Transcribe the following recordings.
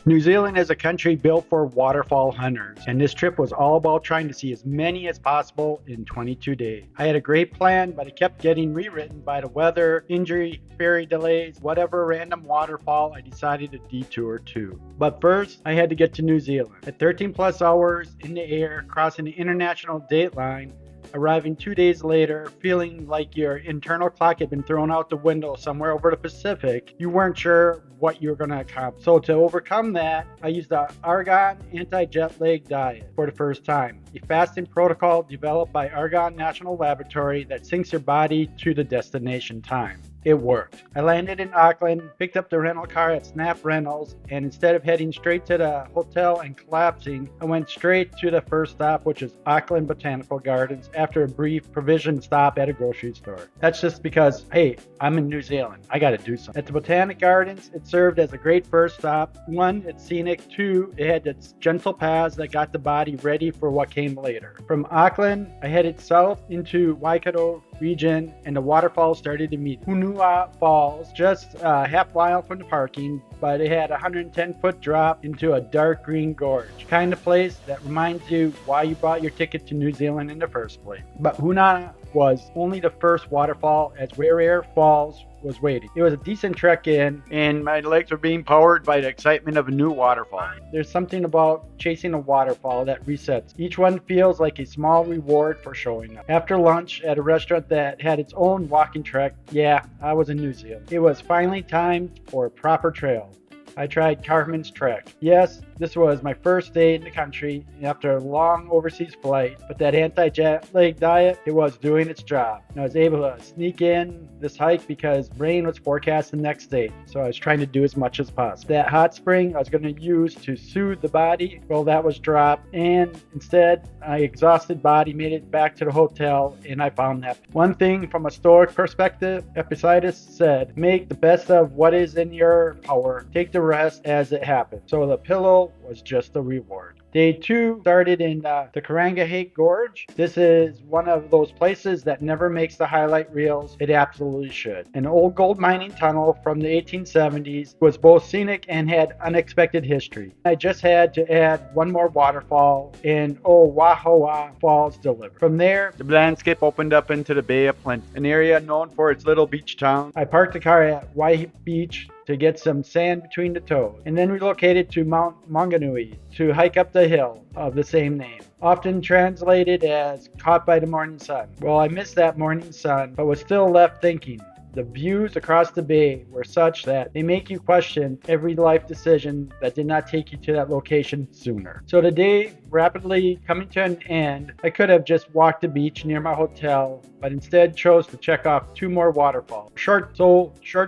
New Zealand is a country built for waterfall hunters, and this trip was all about trying to see as many as possible in 22 days. I had a great plan, but it kept getting rewritten by the weather, injury, ferry delays, whatever random waterfall I decided to detour to. But first, I had to get to New Zealand. At 13 plus hours in the air, crossing the international date line, arriving 2 days later, feeling like your internal clock had been thrown out the window somewhere over the Pacific, you weren't sure what you were going to accomplish. So to overcome that, I used the Argonne Anti-Jet Lag Diet for the first time, a fasting protocol developed by Argonne National Laboratory that syncs your body to the destination time. It worked. I landed in Auckland, picked up the rental car at Snap Rentals, and instead of heading straight to the hotel and collapsing, I went straight to the first stop, which is Auckland Botanical Gardens, after a brief provision stop at a grocery store. That's just because, hey, I'm in New Zealand. I gotta do something. At the Botanic Gardens, it served as a great first stop. One, it's scenic. Two, it had its gentle paths that got the body ready for what came later. From Auckland, I headed south into Waikato region, and the waterfalls started immediately. Hunua Falls, just a half mile from the parking, but it had a 110-foot drop into a dark green gorge. Kind of place that reminds you why you bought your ticket to New Zealand in the first place. But Hunua was only the first waterfall, as Wairere Falls was waiting. It was a decent trek in, and my legs were being powered by the excitement of a new waterfall. There's something about chasing a waterfall that resets. Each one feels like a small reward for showing up. After lunch at a restaurant that had its own walking track, yeah, I was in New Zealand. It was finally time for a proper trail. I tried Cadman Track. Yes, this was my first day in the country after a long overseas flight, but that anti-jet lag diet, it was doing its job. And I was able to sneak in this hike because rain was forecast the next day, so I was trying to do as much as possible. That hot spring I was going to use to soothe the body, well, that was dropped, and instead, my exhausted body made it back to the hotel, and I found that. One thing from a Stoic perspective, Epictetus said, make the best of what is in your power. Take the rest as it happens. So the pillow was just a reward. Day 2 started in the Karangahake Gorge. This is one of those places that never makes the highlight reels. It absolutely should. An old gold mining tunnel from the 1870s was both scenic and had unexpected history. I just had to add one more waterfall, and Owharoa Falls delivered. From there, the landscape opened up into the Bay of Plenty, an area known for its little beach town. I parked the car at Waihi Beach to get some sand between the toes, and then relocated to Mount Maunganui to hike up the hill of the same name, often translated as caught by the morning sun. Well, I missed that morning sun, but was still left thinking. The views across the bay were such that they make you question every life decision that did not take you to that location sooner. So the day rapidly coming to an end, I could have just walked the beach near my hotel, but instead chose to check off 2 more waterfalls. Short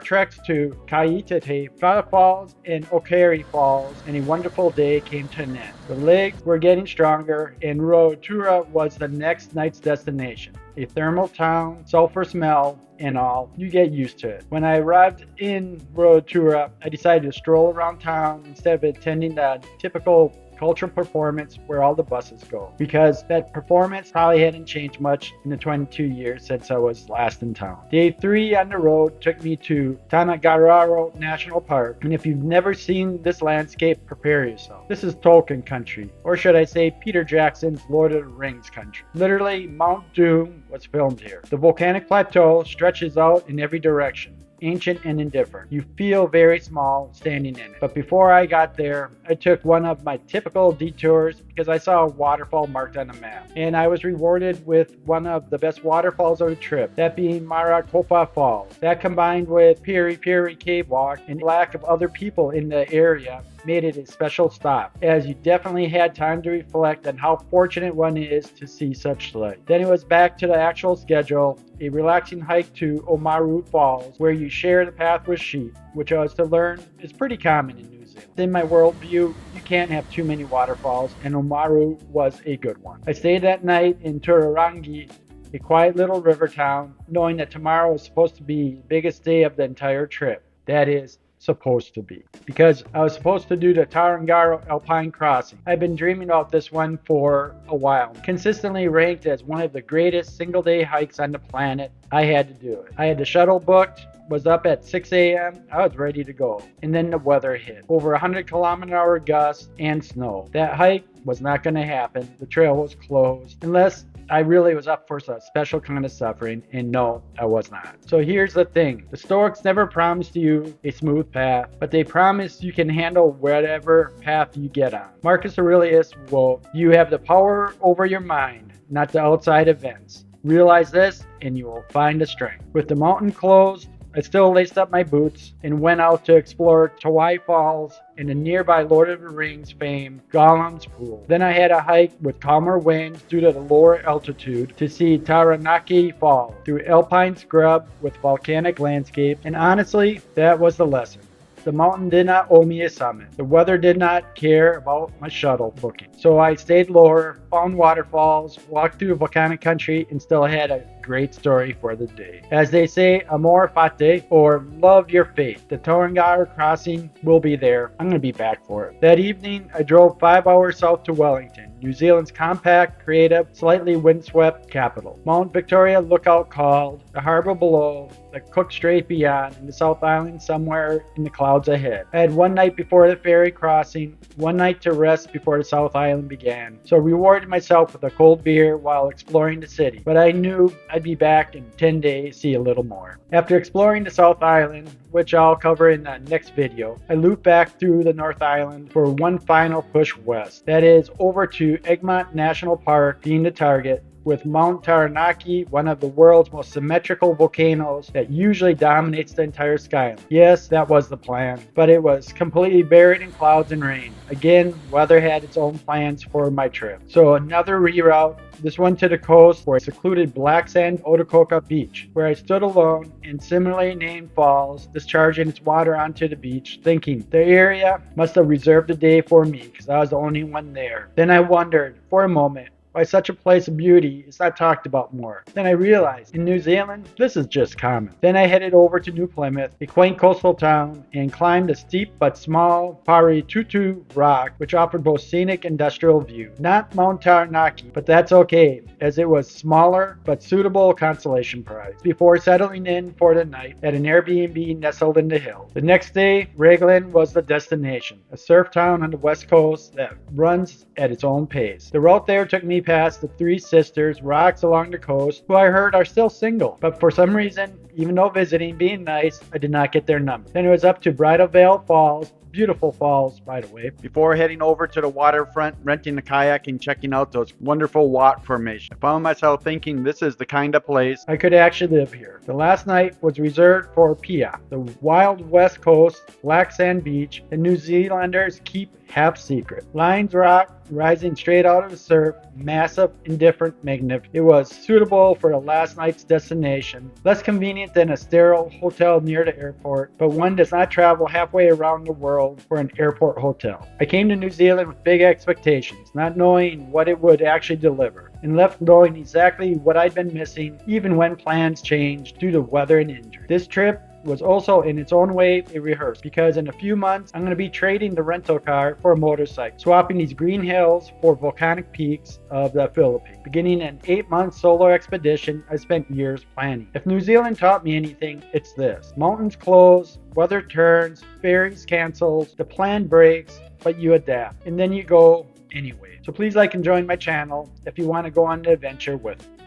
treks to Kaiate, Bridal Falls, and Okere Falls, and a wonderful day came to an end. The legs were getting stronger, and Rotorua was the next night's destination. A thermal town, sulfur smell, and all. You get used to it. When I arrived in Rotorua, I decided to stroll around town instead of attending the typical cultural performance where all the buses go, because that performance probably hadn't changed much in the 22 years since I was last in town. Day 3 on the road took me to Tongariro National Park, and if you've never seen this landscape, prepare yourself. This is Tolkien country, or should I say Peter Jackson's Lord of the Rings country. Literally, Mount Doom was filmed here. The volcanic plateau stretches out in every direction, ancient and indifferent. You feel very small standing in it. But before I got there, I took one of my typical detours because I saw a waterfall marked on the map. And I was rewarded with one of the best waterfalls of the trip, that being Marakopa Falls. That combined with Piripiri Cave Walk and lack of other people in the area made it a special stop, as you definitely had time to reflect on how fortunate one is to see such sight. Then it was back to the actual schedule, a relaxing hike to Omaru Falls, where you share the path with sheep, which I was to learn is pretty common in New Zealand. In my worldview, you can't have too many waterfalls, and Omaru was a good one. I stayed that night in Taranaki, a quiet little river town, knowing that tomorrow was supposed to be the biggest day of the entire trip. That is, supposed to be, because I was supposed to do the Tongariro Alpine Crossing. I've been dreaming about this one for a while. Consistently ranked as one of the greatest single-day hikes on the planet, I had to do it. I had the shuttle booked, was up at 6 a.m. I was ready to go. And then the weather hit. Over 100-kilometer-hour gusts and snow. That hike was not going to happen. The trail was closed. Unless I really was up for a special kind of suffering, and no, I was not. So here's the thing. The Stoics never promised you a smooth path, but they promise you can handle whatever path you get on. Marcus Aurelius wrote, "You have the power over your mind, not the outside events. Realize this, and you will find the strength." With the mountain closed, I still laced up my boots and went out to explore Tawhai Falls and the nearby Lord of the Rings fame Gollum's Pool. Then I had a hike with calmer winds due to the lower altitude to see Taranaki Falls through alpine scrub with volcanic landscape, and honestly, that was the lesson. The mountain did not owe me a summit. The weather did not care about my shuttle booking. So I stayed lower, found waterfalls, walked through volcanic country, and still had a great story for the day. As they say, amor fati, or love your fate. The Tongariro crossing will be there. I'm going to be back for it. That evening, I drove 5 hours south to Wellington, New Zealand's compact, creative, slightly windswept capital. Mount Victoria Lookout called, the harbor below, the Cook Strait beyond, and the South Island somewhere in the clouds ahead. I had one night before the ferry crossing, one night to rest before the South Island began. So I rewarded myself with a cold beer while exploring the city. But I knew I'd be back in 10 days to see a little more. After exploring the South Island, which I'll cover in the next video, I looped back through the North Island for one final push west. That is, over to Egmont National Park being the target, with Mount Taranaki, one of the world's most symmetrical volcanoes that usually dominates the entire skyline. Yes, that was the plan, but it was completely buried in clouds and rain. Again, weather had its own plans for my trip. So another reroute, this one to the coast for a secluded black sand Otokoka beach, where I stood alone in similarly named falls, discharging its water onto the beach, thinking the area must have reserved the day for me because I was the only one there. Then I wondered, for a moment, why such a place of beauty is not talked about more. Then I realized, in New Zealand, this is just common. Then I headed over to New Plymouth, a quaint coastal town, and climbed a steep but small Paritutu rock, which offered both scenic and industrial view. Not Mount Taranaki, but that's okay, as it was smaller but suitable consolation prize, before settling in for the night at an Airbnb nestled in the hills. The next day, Raglan was the destination, a surf town on the west coast that runs at its own pace. The route there took me past the Three Sisters, rocks along the coast, who I heard are still single, but for some reason, even though visiting, being nice, I did not get their number. Then it was up to Bridal Veil Falls, beautiful falls, by the way, before heading over to the waterfront, renting a kayak and checking out those wonderful rock formations. I found myself thinking this is the kind of place I could actually live here. The last night was reserved for Pia, the wild west coast, black sand beach, that New Zealanders keep half secret. Lions Rock, rising straight out of the surf, massive, indifferent, magnificent. It was suitable for the last night's destination, less convenient than a sterile hotel near the airport, but one does not travel halfway around the world for an airport hotel. I came to New Zealand with big expectations, not knowing what it would actually deliver, and left knowing exactly what I'd been missing, even when plans changed due to weather and injury. This trip was also in its own way a rehearsal, because in a few months I'm going to be trading the rental car for a motorcycle, swapping these green hills for volcanic peaks of the Philippines. Beginning an 8-month solo expedition I spent years planning. If New Zealand taught me anything, it's this: mountains close, weather turns, ferries cancels, the plan breaks, but you adapt, and then you go anyway. So please like and join my channel if you want to go on the adventure with me.